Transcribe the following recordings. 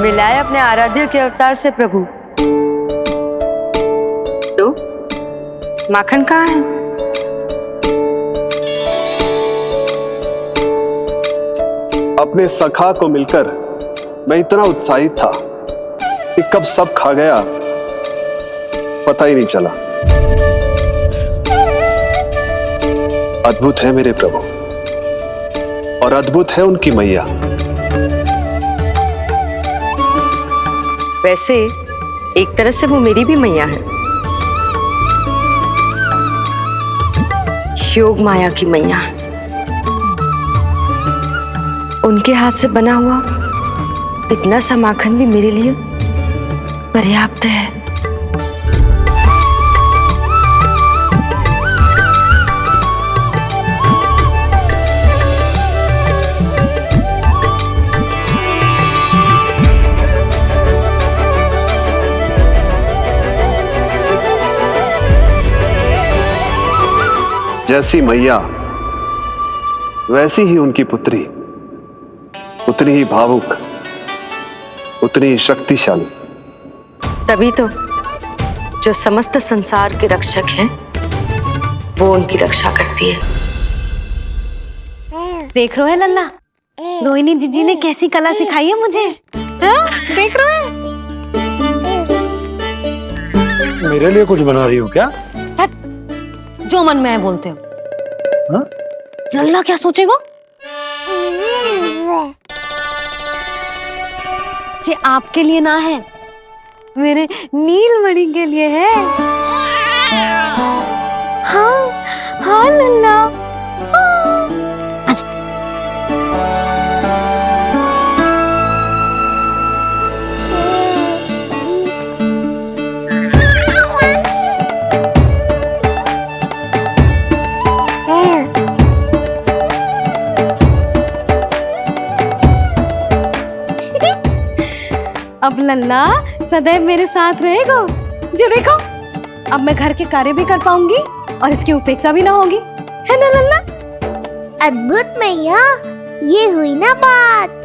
मिलाए अपने आराध्य के अवतार से प्रभु। तो माखन कहाँ है? अपने सखा को मिलकर मैं इतना उत्साहित था कि कब सब खा गया पता ही नहीं चला। अद्भुत है मेरे प्रभु और अद्भुत है उनकी मैया। वैसे एक तरह से वो मेरी भी मैया है, योग माया की मैया। उनके हाथ से बना हुआ इतना सा माखन भी मेरे लिए पर्याप्त है। जैसी मैया वैसी ही उनकी पुत्री, उतनी ही भावुक, उतनी ही शक्तिशाली। तभी तो जो समस्त संसार के रक्षक हैं वो उनकी रक्षा करती है। देख रहे हो लल्ला, रोहिणी जीजी ने कैसी कला सिखाई है मुझे। हाँ? देख रहे हो? मेरे लिए कुछ बना रही हो क्या? जो मन में है बोलते हो। हाँ? लल्ला क्या सोचेगा? ये आपके लिए ना है, मेरे नीलमणि के लिए है। हाँ हाँ लल्ला। अब लल्ला सदैव मेरे साथ रहेगा। जो देखो, अब मैं घर के कार्य भी कर पाऊंगी और इसकी उपेक्षा भी ना होगी, है ना लल्ला? अद्भुत मैया, ये हुई ना बात।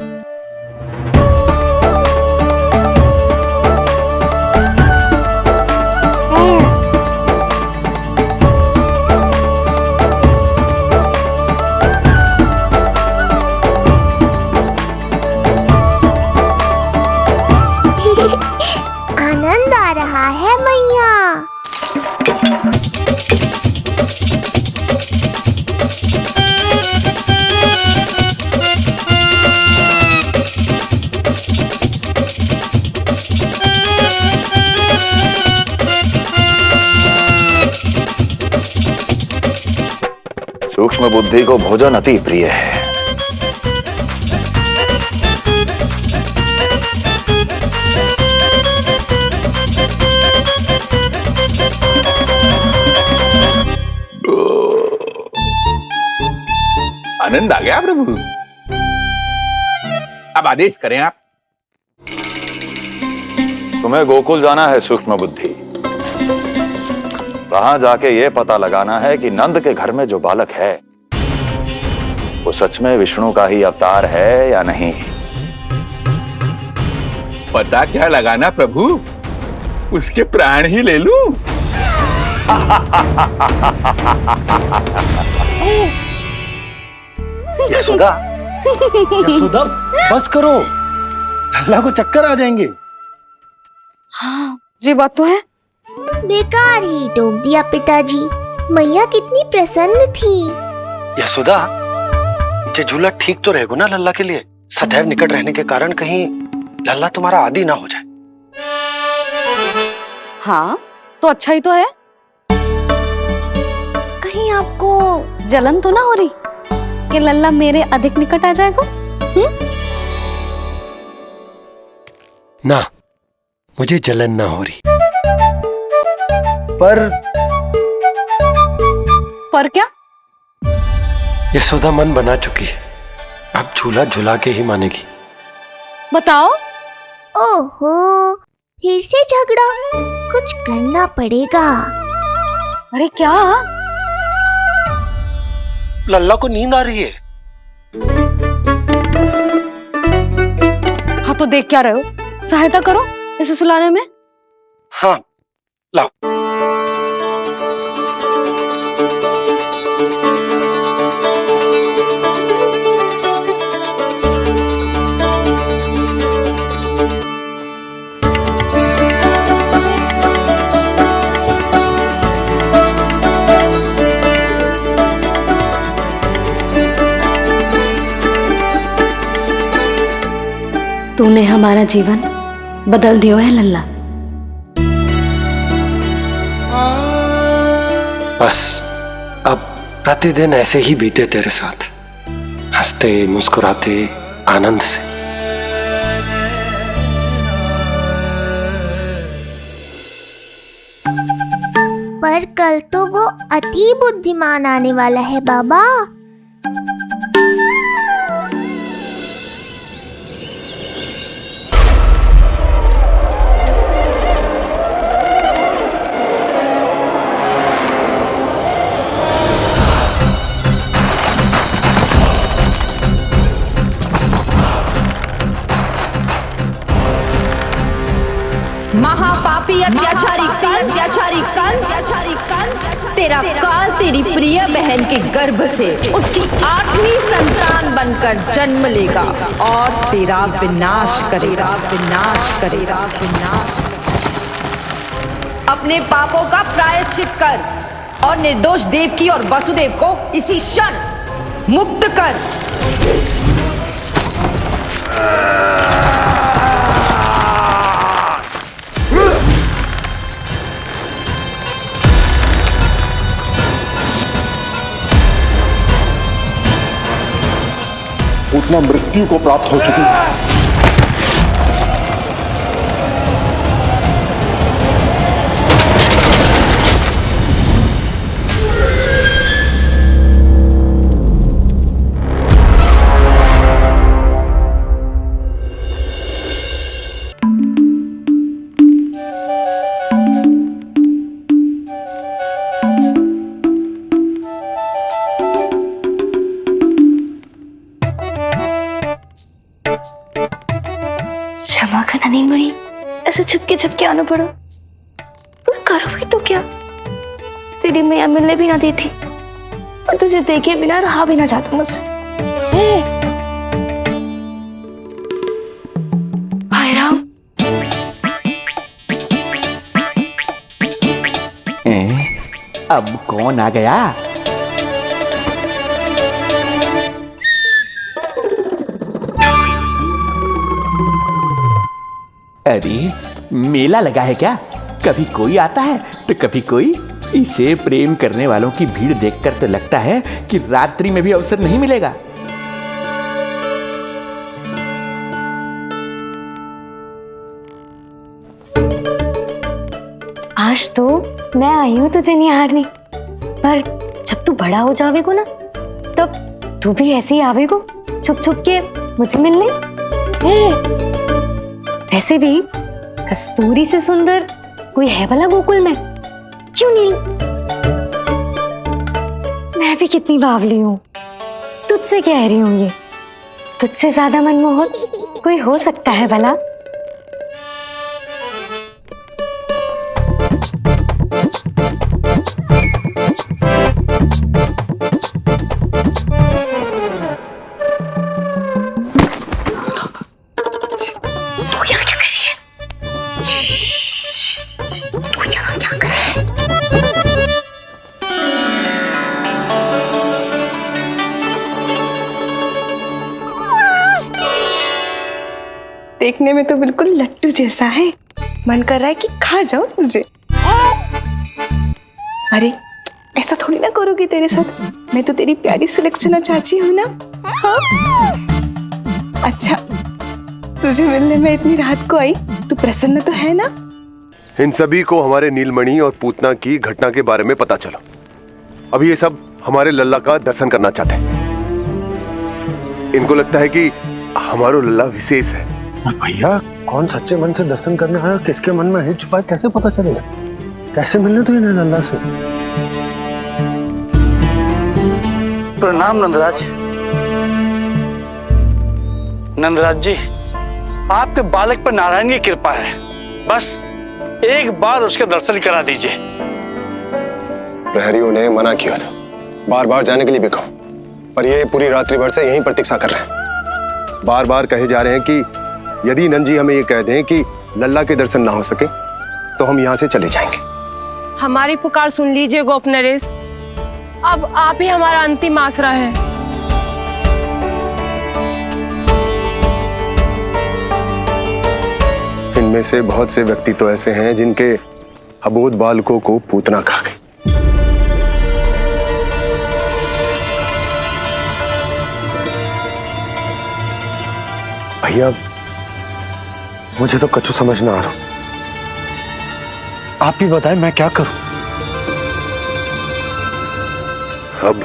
आनंद आ रहा है मैया। सूक्ष्म बुद्धि को भोजन अति प्रिय है। आनंद आ गया प्रभु। अब आदेश करें आप। तुम्हें गोकुल जाना है सूक्ष्म बुद्धि। वहां जाके ये पता लगाना है कि नंद के घर में जो बालक है वो सच में विष्णु का ही अवतार है या नहीं। पता क्या लगाना प्रभु, उसके प्राण ही ले लूं। यशोदा, यशोदा बस करो, लल्ला को चक्कर आ जाएंगे। हाँ ये बात तो है। बेकार ही टोक दिया पिताजी। मैया कितनी प्रसन्न थी। यशोदा, ये झूला ठीक तो रहेगा ना लल्ला के लिए? सदैव निकट रहने के कारण कहीं लल्ला तुम्हारा आदी ना हो जाए। हाँ तो अच्छा ही तो है। कहीं आपको जलन तो ना हो रही कि लल्ला मेरे अधिक निकट आ जाएगा? ना, मुझे जलन ना हो रही। पर क्या? यशोदा मन बना चुकी है, अब झूला झूला के ही मानेगी। बताओ। ओहो, फिर से झगड़ा। कुछ करना पड़ेगा। अरे क्या? लल्ला को नींद आ रही है। हाँ तो देख क्या रहे हो? सहायता करो इसे सुलाने में। हाँ लाओ। तूने हमारा जीवन बदल दियो है लल्ला। बस अब प्रतिदिन ऐसे ही बीते तेरे साथ, हंसते मुस्कुराते आनंद से। पर कल तो वो अति बुद्धिमान आने वाला है बाबा। महापापी अत्याचारी कंस, तेरा काल तेरी प्रिय बहन के गर्भ से उसकी 8वीं संतान बनकर जन्म लेगा और तेरा विनाश करेगा। अपने पापों का प्रायश्चित कर और निर्दोष देवकी और वसुदेव को इसी क्षण मुक्त कर। पूतना मृत्यु को प्राप्त हो चुकी है। क्षमा करना नहीं मुड़ी, ऐसे छुपके आना पड़ा। पर करोगी तो क्या? तेरी मैया मिलने भी ना दी थी और तुझे देखे बिना रहा भी ना जाता मुझसे। भाई राम, अब कौन आ गया? अरे मेला लगा है क्या? कभी कोई आता है तो कभी कोई। इसे प्रेम करने वालों की भीड़ देखकर तो लगता है कि रात्रि में भी अवसर नहीं मिलेगा। आज तो मैं आई हूँ तुझे निहारने, पर जब तू बड़ा हो जावेगो ना, तब तू भी ऐसे ही आवेगो छुप छुप के मुझे मिलने। ऐसे भी कस्तूरी से सुंदर कोई है भला गोकुल में? क्यों नील? मैं भी कितनी बावली हूँ, तुझसे कह रही हूँ ये। तुझसे ज्यादा मनमोहक कोई हो सकता है भला? देखने में तो बिल्कुल लट्टू जैसा है, मन कर रहा है कि खा जाऊं तुझे। अरे ऐसा थोड़ी ना करोगी तेरे साथ, मैं तो तेरी प्यारी सुलक्षणा चाची हूं ना। हाँ? अच्छा, तुझे मिलने में इतनी रात को आई, तू प्रसन्न तो है ना? इन सभी को हमारे नीलमणि और पूतना की घटना के बारे में पता चला। अभी ये सब हमारे लल्ला का दर्शन करना चाहते हैं। इनको लगता है कि हमारा लल्ला विशेष है। भैया, कौन सच्चे मन से दर्शन करने आया, किसके मन में हित छुपा है, कैसे पता चलेगा? कैसे मिलने तो इन्हें लल्ला से? प्रणाम नंदराज। नंदराज जी, आपके बालक पर नारायण की कृपा है, बस एक बार उसके दर्शन करा दीजिए। प्रहरियों ने मना किया था, बार बार जाने के लिए भी कहा, पर ये पूरी रात्रि भर से यहीं प्रतीक्षा कर रहे हैं। बार बार कहे जा रहे हैं कि यदि नंद जी हमें ये कह दें कि लल्ला के दर्शन ना हो सके तो हम यहाँ से चले जाएंगे। हमारी पुकार सुन लीजिए गोप नरेश, अब आप ही हमारा अंतिम आसरा है। इनमें से बहुत से व्यक्ति तो ऐसे हैं जिनके अबोध बालकों को पूतना खा गई। भैया मुझे तो कछु समझ ना आ रहा, आप ही बताएं मैं क्या करूं। अब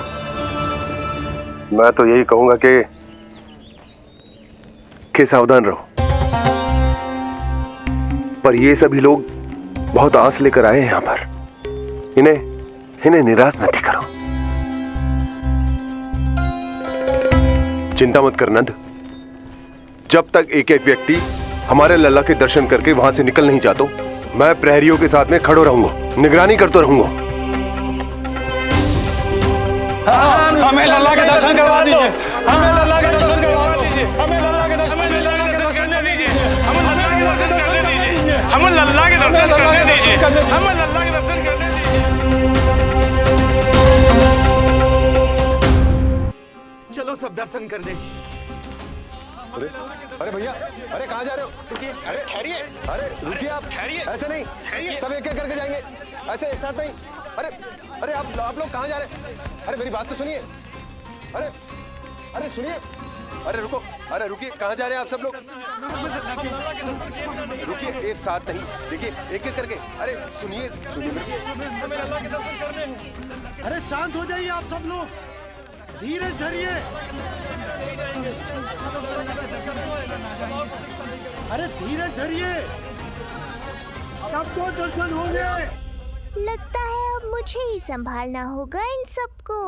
मैं तो यही कहूंगा कि सावधान रहो, पर ये सभी लोग बहुत आस लेकर आए हैं यहाँ पर, इन्हें निराश मत करो। चिंता मत कर नंद, जब तक एक एक व्यक्ति हमारे लल्ला के दर्शन करके वहां से निकल नहीं जाता, मैं प्रहरियों के साथ में खड़ो रहूंगा, निगरानी करता रहूंगा। हमें लल्ला के दर्शन करवा दीजिए, हमें लल्ला के दर्शन करवा दीजिए, हमें लल्ला के दर्शन करने दीजिए, हमें लल्ला के दर्शन करने दीजिए, हमें लल्ला के दर्शन करने दीजिए, हमें लल्ला के दर्शन करने दीजिए। चलो सब दर्शन कर दें। अरे भैया, अरे कहाँ जा रहे हो? रुकिए, अरे ठहरिए, अरे रुकिए आप, ठहरिए, ऐसे नहीं, सब एक एक करके जाएंगे, ऐसे एक साथ नहीं। अरे आप लोग कहाँ जा रहे हैं? अरे मेरी बात तो सुनिए, अरे सुनिए, अरे रुको, अरे रुकिए, कहाँ जा रहे हैं आप सब लोग? रुकिए, एक साथ नहीं, देखिए एक एक करके, अरे सुनिए, अरे शांत हो जाइए आप सब लोग, धीरज धरिए। अरे धीरज धरिए, सबको दर्शन होंगे। लगता है अब मुझे ही संभालना होगा इन सबको।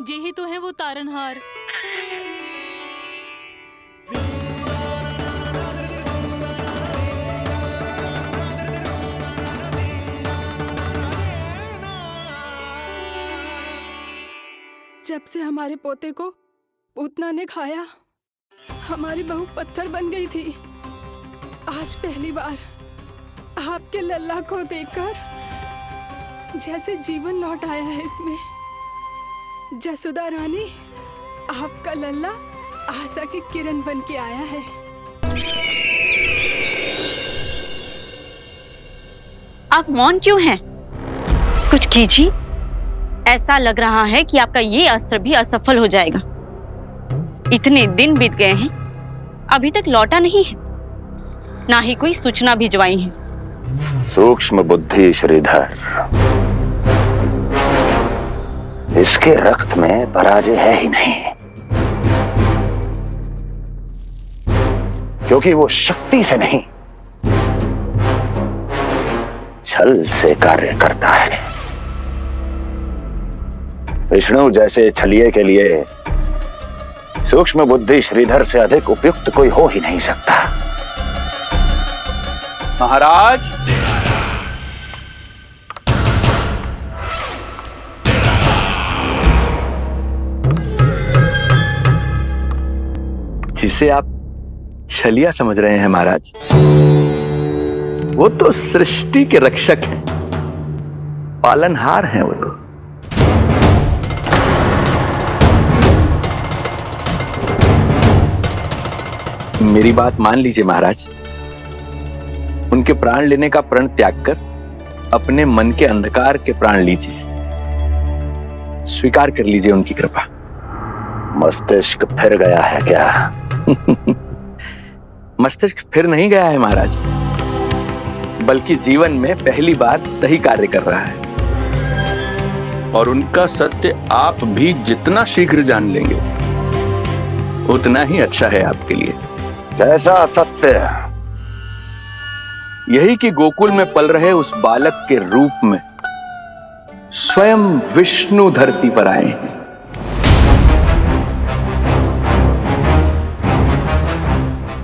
यही तो है वो तारनहार। जब से हमारे पोते को पूतना ने खाया, हमारी बहू पत्थर बन गई थी। आज पहली बार आपके लल्ला को देखकर जैसे जीवन लौट आया है इसमें। जसोदा रानी, आपका लल्ला आशा की किरण बन के आया है। आप मौन क्यों हैं? कुछ कीजिए। ऐसा लग रहा है कि आपका ये अस्त्र भी असफल हो जाएगा। इतने दिन बीत गए हैं, अभी तक लौटा नहीं है, ना ही कोई सूचना भिजवाई है। सूक्ष्म बुद्धि श्रीधर, इसके रक्त में पराजय है ही नहीं, क्योंकि वो शक्ति से नहीं, छल से कार्य करता है। विष्णु जैसे छलिए के लिए सूक्ष्म बुद्धि श्रीधर से अधिक उपयुक्त कोई हो ही नहीं सकता। महाराज, जिसे आप छलिया समझ रहे हैं महाराज, वो तो सृष्टि के रक्षक हैं, पालनहार हैं वो तो। मेरी बात मान लीजिए महाराज, उनके प्राण लेने का प्रण त्याग कर अपने मन के अंधकार के प्राण लीजिए, स्वीकार कर लीजिए उनकी कृपा। मस्तिष्क फिर गया है क्या? मस्तिष्क फिर नहीं गया है महाराज, बल्कि जीवन में पहली बार सही कार्य कर रहा है। और उनका सत्य आप भी जितना शीघ्र जान लेंगे उतना ही अच्छा है आपके लिए। कैसा सत्य? यही कि गोकुल में पल रहे उस बालक के रूप में स्वयं विष्णु धरती पर आए हैं।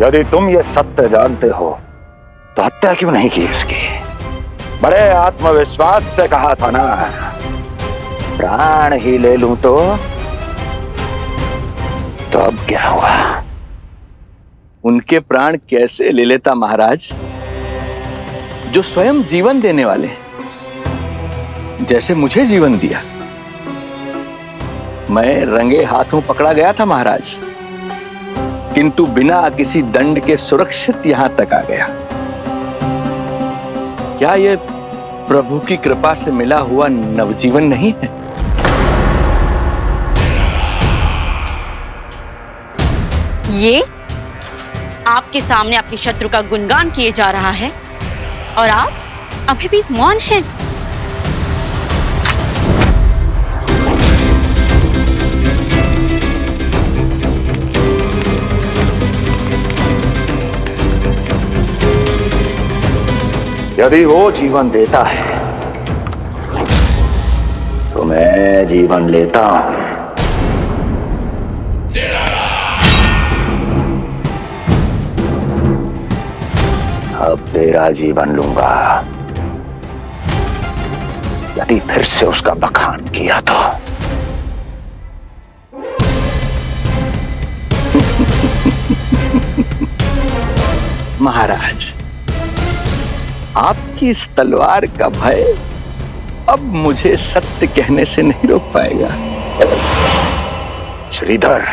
यदि तुम ये सत्य जानते हो तो हत्या क्यों नहीं की उसकी? बड़े आत्मविश्वास से कहा था ना, प्राण ही ले लूं तो अब क्या हुआ? उनके प्राण कैसे ले लेता महाराज, जो स्वयं जीवन देने वाले हैं, जैसे मुझे जीवन दिया। मैं रंगे हाथों पकड़ा गया था महाराज, किंतु बिना किसी दंड के सुरक्षित यहां तक आ गया। क्या यह प्रभु की कृपा से मिला हुआ नवजीवन नहीं है? ये आपके सामने अपने शत्रु का गुणगान किए जा रहा है और आप अभी भी मौन हैं। यदि वो जीवन देता है तो मैं जीवन लेता हूं। अब तेरा जीवन लूंगा यदि फिर से उसका बखान किया तो। महाराज, आपकी इस तलवार का भय अब मुझे सत्य कहने से नहीं रोक पाएगा। श्रीधर,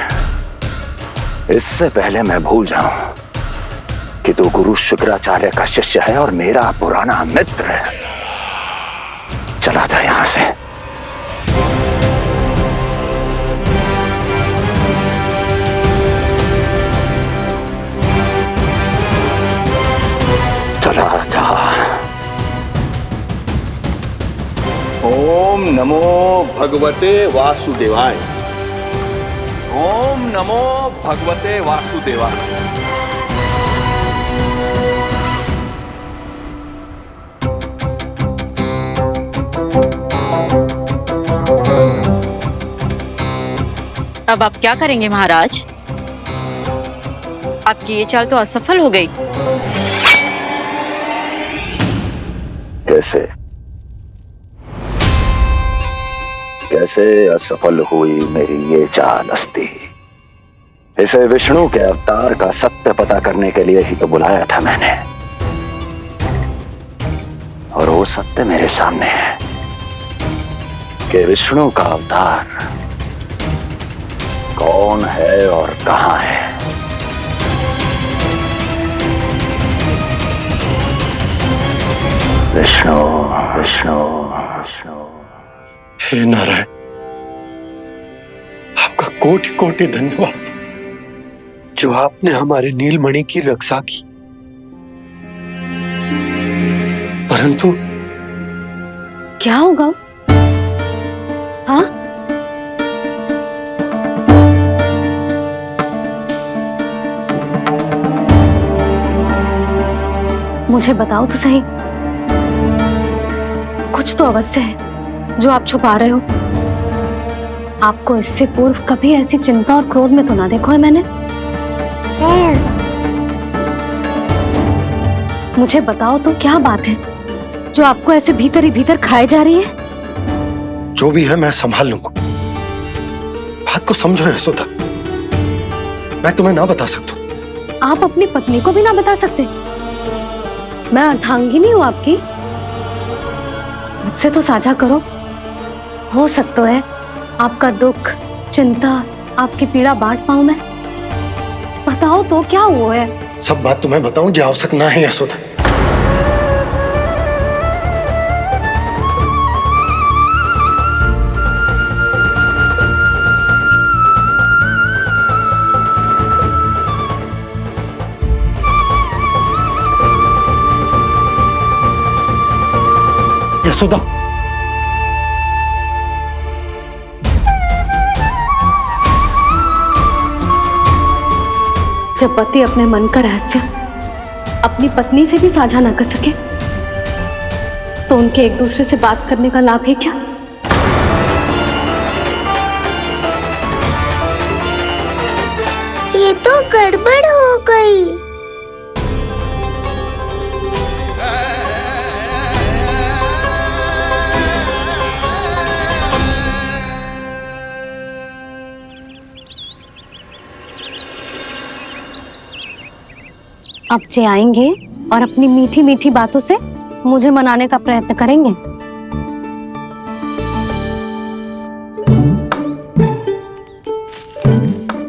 इससे पहले मैं भूल जाऊं कि तू गुरु शुक्राचार्य का शिष्य है और मेरा पुराना मित्र है, चला जा यहां से। चला जा। ओम नमो भगवते वासुदेवाय। ओम नमो भगवते वासुदेवाय। अब आप क्या करेंगे महाराज? आपकी ये चाल तो असफल हो गई। कैसे कैसे असफल हुई मेरी ये चाल अस्ति? इसे विष्णु के अवतार का सत्य पता करने के लिए ही तो बुलाया था मैंने, और वो सत्य मेरे सामने है कि विष्णु का अवतार कौन है और कहां है। विष्णु विष्णु विष्णु। हे नारायण, आपका कोटि कोटि धन्यवाद जो आपने हमारे नीलमणि की रक्षा की। परंतु क्या होगा? हाँ, मुझे बताओ तो सही, कुछ तो अवश्य है जो आप छुपा रहे हो। आपको इससे पूर्व कभी ऐसी चिंता और क्रोध में तो ना देखो है मैंने। मुझे बताओ तो क्या बात है जो आपको ऐसे भीतर ही भीतर खाए जा रही है? जो भी है मैं संभाल लूंगा। बात को समझो यशोदा, मैं तुम्हें ना बता सकता। आप अपनी पत्नी को भी ना बता सकते? मैं अर्धांगिनी हूँ आपकी। मुझसे तो साझा करो, हो सकता है आपका दुख, चिंता, आपकी पीड़ा बांट पाऊं मैं। बताओ तो क्या हुआ है? सब बात तुम्हें बताऊं जो आवश्यक ना है यशोदा। यशोदा, जब पति अपने मन का रहस्य अपनी पत्नी से भी साझा ना कर सके तो उनके एक दूसरे से बात करने का लाभ है क्या? ये तो गड़बड़ हो गई। अब जे आएंगे और अपनी मीठी मीठी बातों से मुझे मनाने का प्रयत्न करेंगे।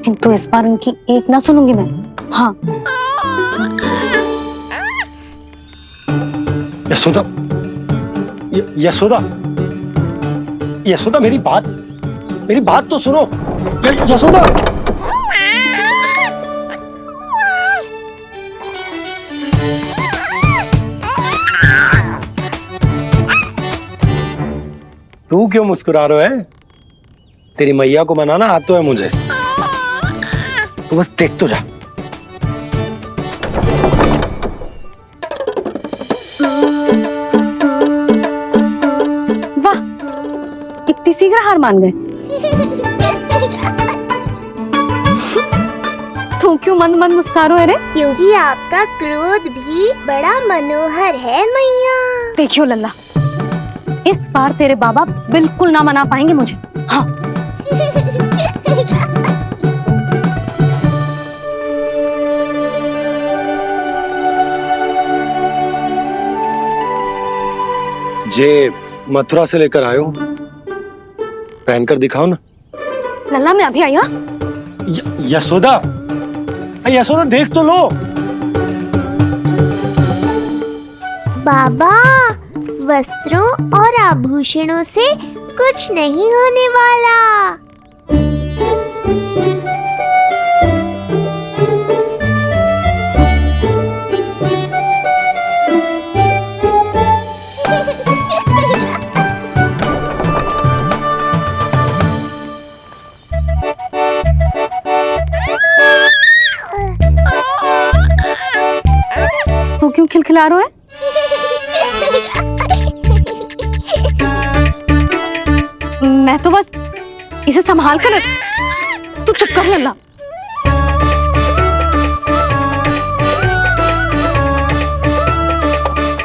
किंतु इस बार उनकी एक ना सुनूंगी मैं। हाँ यशोदा, यशोदा, यशोदा मेरी बात तो सुनो। यशोदा, तू क्यों मुस्कुरा रहा है? तेरी मैया को मनाना आता है मुझे, तू बस देख तो जा। वाह, इतनी शीघ्र हार मान गए। तू क्यों मंद मंद मुस्कुरा रहे? क्योंकि आपका क्रोध भी बड़ा मनोहर है मैया। देखियो लल्ला, इस बार तेरे बाबा बिल्कुल ना मना पाएंगे मुझे। हाँ। जे मथुरा से लेकर आयो, पहनकर दिखाओ ना। लल्ला मैं अभी आई। हाँ यशोदा, यशोदा देख तो लो। बाबा, वस्त्रों और आभूषणों से कुछ नहीं होने वाला। तू क्यों खिलखिला रहा है? मैं तो बस इसे संभाल कर। तू चुप कर लल्ला।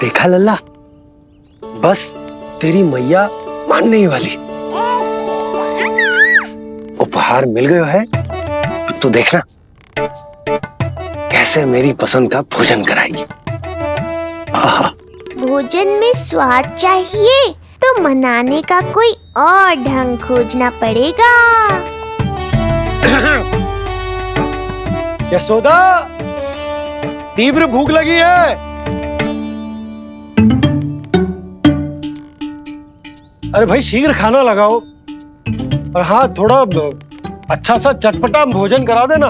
देखा लल्ला, बस तेरी मैया मानने ही वाली। उपहार मिल गया है, अब तू देखना कैसे मेरी पसंद का भोजन कराएगी। भोजन में स्वाद चाहिए तो मनाने का कोई और ढंग खोजना पड़ेगा। यशोदा, तीव्र भूख लगी है। अरे भाई शीघ्र खाना लगाओ, और हाँ थोड़ा अच्छा सा चटपटा भोजन करा देना।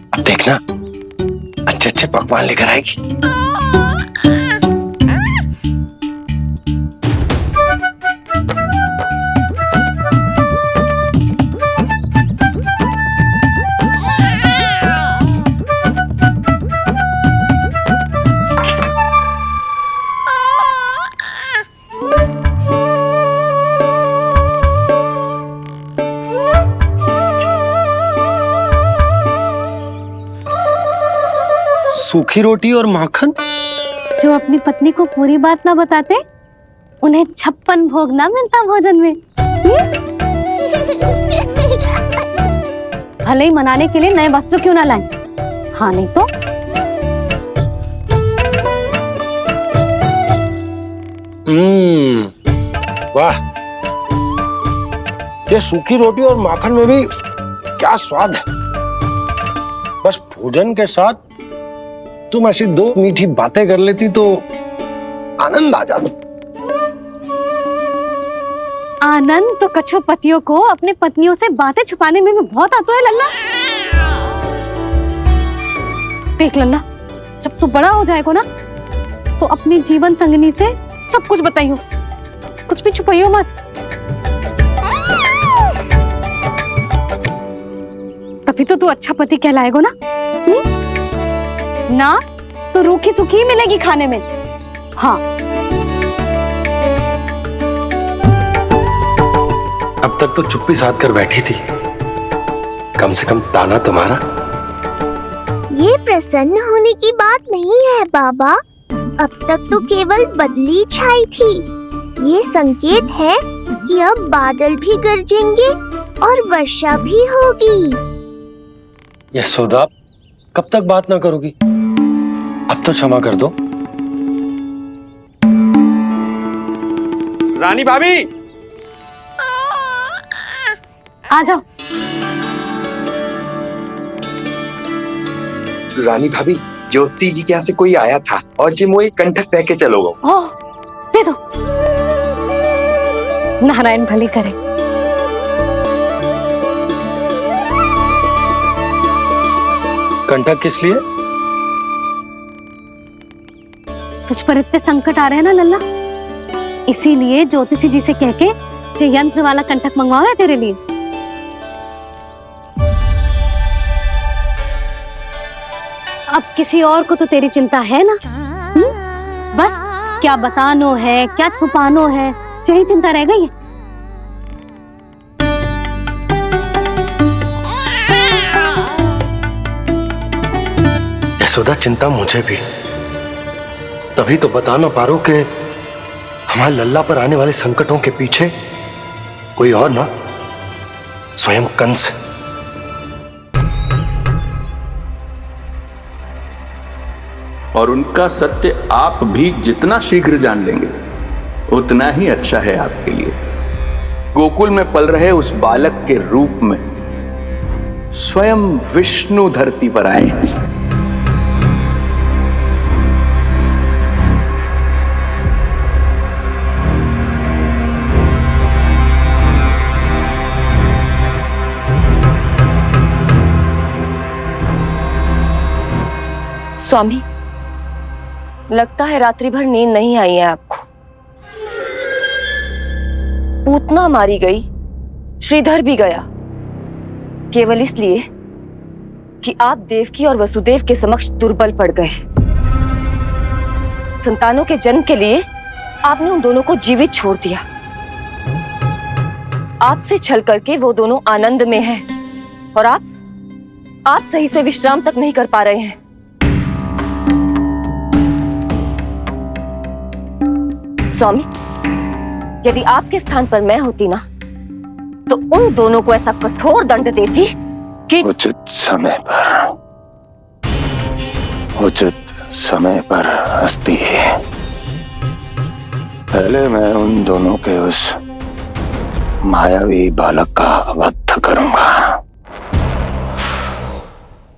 अब देखना अच्छे अच्छे पकवान लेकर आएगी। सूखी रोटी और माखन। जो अपनी पत्नी को पूरी बात ना बताते उन्हें 56 भोग ना मिलता भोजन में। भले ही मनाने के लिए नए वस्त्र क्यों ना लाएं? हाँ नहीं तो वाह, ये सूखी रोटी और माखन में भी क्या स्वाद है। बस भोजन के साथ तुम ऐसी दो मीठी बातें कर लेती तो आनंद आ जाता। आनंद तो कछुआ पतियों को अपने पत्नियों से बातें छुपाने में भी बहुत आता है लल्ला। देख लल्ला, जब तू बड़ा हो जाएगा ना तो अपनी जीवन संगनी से सब कुछ बताइयो, कुछ भी छुपाइयो मत। तभी तो तू अच्छा पति कहलाएगा ना। ना तो रूखी सूखी मिलेगी खाने में। हाँ, अब तक तो चुप्पी साध कर बैठी थी, कम से कम ताना तुम्हारा। ये प्रसन्न होने की बात नहीं है बाबा, अब तक तो केवल बदली छाई थी। ये संकेत है कि अब बादल भी गरजेंगे और वर्षा भी होगी। यशोदा, कब तक बात ना करोगी? अब तो क्षमा कर दो। रानी भाभी, आ जाओ। रानी भाभी, ज्योति जी के यहाँ से कोई आया था और जी मुझे कंठक दे के चलोगे। ओह, दे दो। नारायण भली करे। कंठक किस लिए? तुझ पर इतने संकट आ रहे हैं ना लल्ला, इसीलिए ज्योतिषी जी से कह के जो यंत्र वाला कंठक मंगवाओ है तेरे लिए। अब किसी और को तो तेरी चिंता है ना? बस क्या बतानो है, क्या छुपानो है, यही चिंता रह गई है। यशोदा, चिंता मुझे भी, तभी तो बता ना पा रहा कि हमारे लल्ला पर आने वाले संकटों के पीछे कोई और ना, स्वयं कंस। और उनका सत्य आप भी जितना शीघ्र जान लेंगे उतना ही अच्छा है आपके लिए। गोकुल में पल रहे उस बालक के रूप में स्वयं विष्णु धरती पर आए हैं। स्वामी, लगता है रात्रि भर नींद नहीं आई है आपको। पूतना मारी गई, श्रीधर भी गया, केवल इसलिए कि आप देवकी और वसुदेव के समक्ष दुर्बल पड़ गए। संतानों के जन्म के लिए आपने उन दोनों को जीवित छोड़ दिया। आपसे छल करके वो दोनों आनंद में हैं और आप सही से विश्राम तक नहीं कर पा रहे हैं। स्वामी, यदि आपके स्थान पर मैं होती ना तो उन दोनों को ऐसा कठोर दंड देती कि उचित समय पर हस्ती। पहले मैं उन दोनों के उस मायावी बालक का वध करूंगा,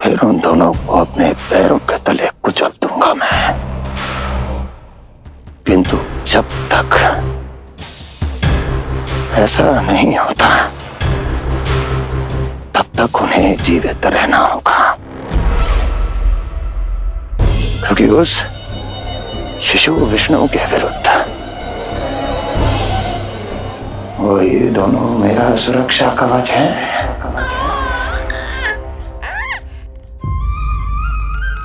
फिर उन दोनों को अपने पैरों के तले कुचल दूंगा मैं। किंतु जब तक ऐसा नहीं होता तब तक उन्हें जीवित रहना होगा, क्योंकि उस शिशु विष्णु के विरुद्ध वो ये दोनों मेरा सुरक्षा कवच है।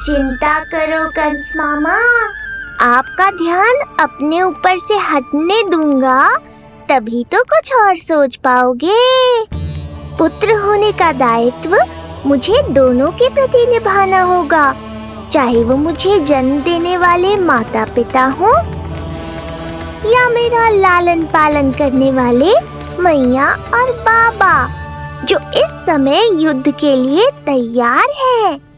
चिंता करो कंस मामा, आपका ध्यान अपने ऊपर से हटने दूंगा, तभी तो कुछ और सोच पाओगे। पुत्र होने का दायित्व मुझे दोनों के प्रति निभाना होगा, चाहे वो मुझे जन्म देने वाले माता पिता हों या मेरा लालन पालन करने वाले मैया और बाबा। जो इस समय युद्ध के लिए तैयार है।